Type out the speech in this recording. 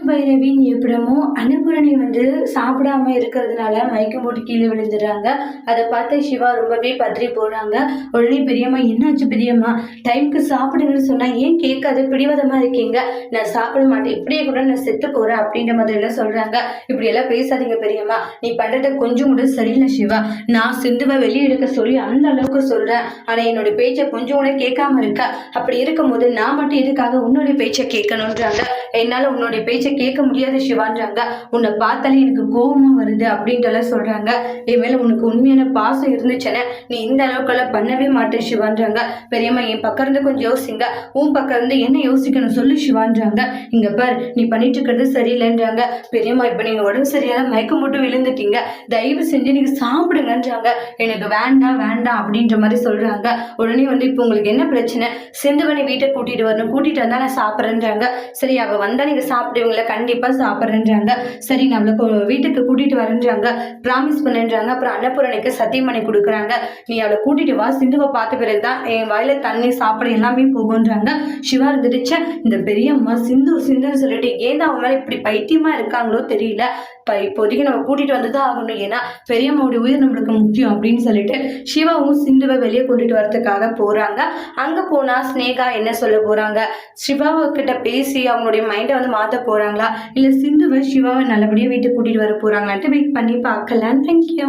பைரவின் எப்படமோ அன்னபூரணி சாப்பிடாம இருக்கிறதுனால மயக்கம் போட்டு கீழே விழுந்துடுறாங்க. அதை பார்த்து சிவா ரொம்பவே பதறி போடுறாங்க. உடனே பெரியம்மா, என்னாச்சு பெரியம்மா, டைமுக்கு சாப்பிடுங்கன்னு சொன்னா ஏன் கேட்காது, பிடிவாதமா இருக்கீங்க, நான் சாப்பிட மாட்டேன், இப்படியே கூட நான் செத்து போறேன் அப்படின்ற மாதிரி எல்லாம் சொல்றாங்க. இப்படி எல்லாம் பேசாதீங்க பெரியம்மா, நீ பண்றத கொஞ்சம் கூட சரியில்லை சிவா. நான் சிந்துவை வெளியே எடுக்க சொல்லி அந்த அளவுக்கு சொல்றேன், ஆனா என்னோட பேச்சை கொஞ்சம் கூட கேட்காம இருக்க. அப்படி இருக்கும்போது நான் மட்டும் எதுக்காக உன்னோட பேச்சை கேட்கணும்ன்றாங்க. என்னால உன்னுடைய பேச்சை கேட்க முடியாது சிவான்றாங்க. உன்னை பார்த்தாலே எனக்கு கோபமா வருது அப்படின்ட்டு சொல்றாங்க. என் மேல உனக்கு உண்மையான பாசம் இருந்துச்சுன்னா நீ இந்த அளவுக்கெல்லாம் பண்ணவே மாட்டேன் சிவான்றாங்க. பெரியம்மா, என் பக்கம் இருந்து கொஞ்சம் யோசிங்க, உன் பக்கம் இருந்து என்ன யோசிக்கணும் சொல்லு சிவான்றாங்க. இங்க பார், நீ பண்ணிட்டு இருக்கிறது சரியில்லைன்றாங்க. பெரியம்மா, இப்ப நீங்க உடம்பு சரியாத மயக்கம் போட்டு விழுந்துட்டீங்க, தயவு செஞ்சு நீங்க சாப்பிடுங்கன்றாங்க. எனக்கு வேண்டாம் வேண்டாம் அப்படின்ற மாதிரி சொல்றாங்க. உடனே இப்போ உங்களுக்கு என்ன பிரச்சனை, சிந்துவனை வீட்டை கூட்டிட்டு வரணும், கூட்டிட்டு வந்தா நான் சாப்பிட்றேன்றாங்க. சரி, அவ வந்தா நீங்க சாப்பிடுவீங்களா, கண்டிப்பா சாப்பிட்றேன்றாங்க. சரி, நான் அவளுக்கு வீட்டுக்கு கூட்டிட்டு வரேன்றாங்க, ப்ராமிஸ் பண்ணுன்றாங்க. அப்புறம் அன்னபூரணிக்கு சத்தியம் பண்ணி கொடுக்குறாங்க, நீ அவளை கூட்டிட்டு வா, சிந்துவை பார்த்த பிறகுதான் என் வாயில தண்ணி சாப்பிட எல்லாமே போகுன்றாங்க. சிவா இருந்துடுச்ச, இந்த பெரியம்மா சிந்து சிந்துன்னு சொல்லிட்டு ஏன் அவன் மேல இப்படி பைத்தியமா இருக்காங்களோ தெரியல. இப்போதைக்கு நம்ம கூட்டிட்டு வந்துதான் ஆகணும், ஏன்னா பெரியம்மாவுடைய உயிர் நம்மளுக்கு முக்கியம் அப்படின்னு சொல்லிட்டு சிவாவும் சிந்துவை வெளியே கூட்டிட்டு வரதுக்காக போறாங்க. அங்க போனா ஸ்னேகா என்ன சொல்ல போறாங்க, சிவாவை கிட்ட பேசி அவங்களுடைய மைண்டை மாத்த போறாங்களா, இல்ல சிந்துவை சிவாவை நல்லபடியா வீட்டுக்கு கூட்டிட்டு வர போறாங்களான்ட்டு வெயிட் பண்ணி பார்க்கலாம். தேங்க்யூ.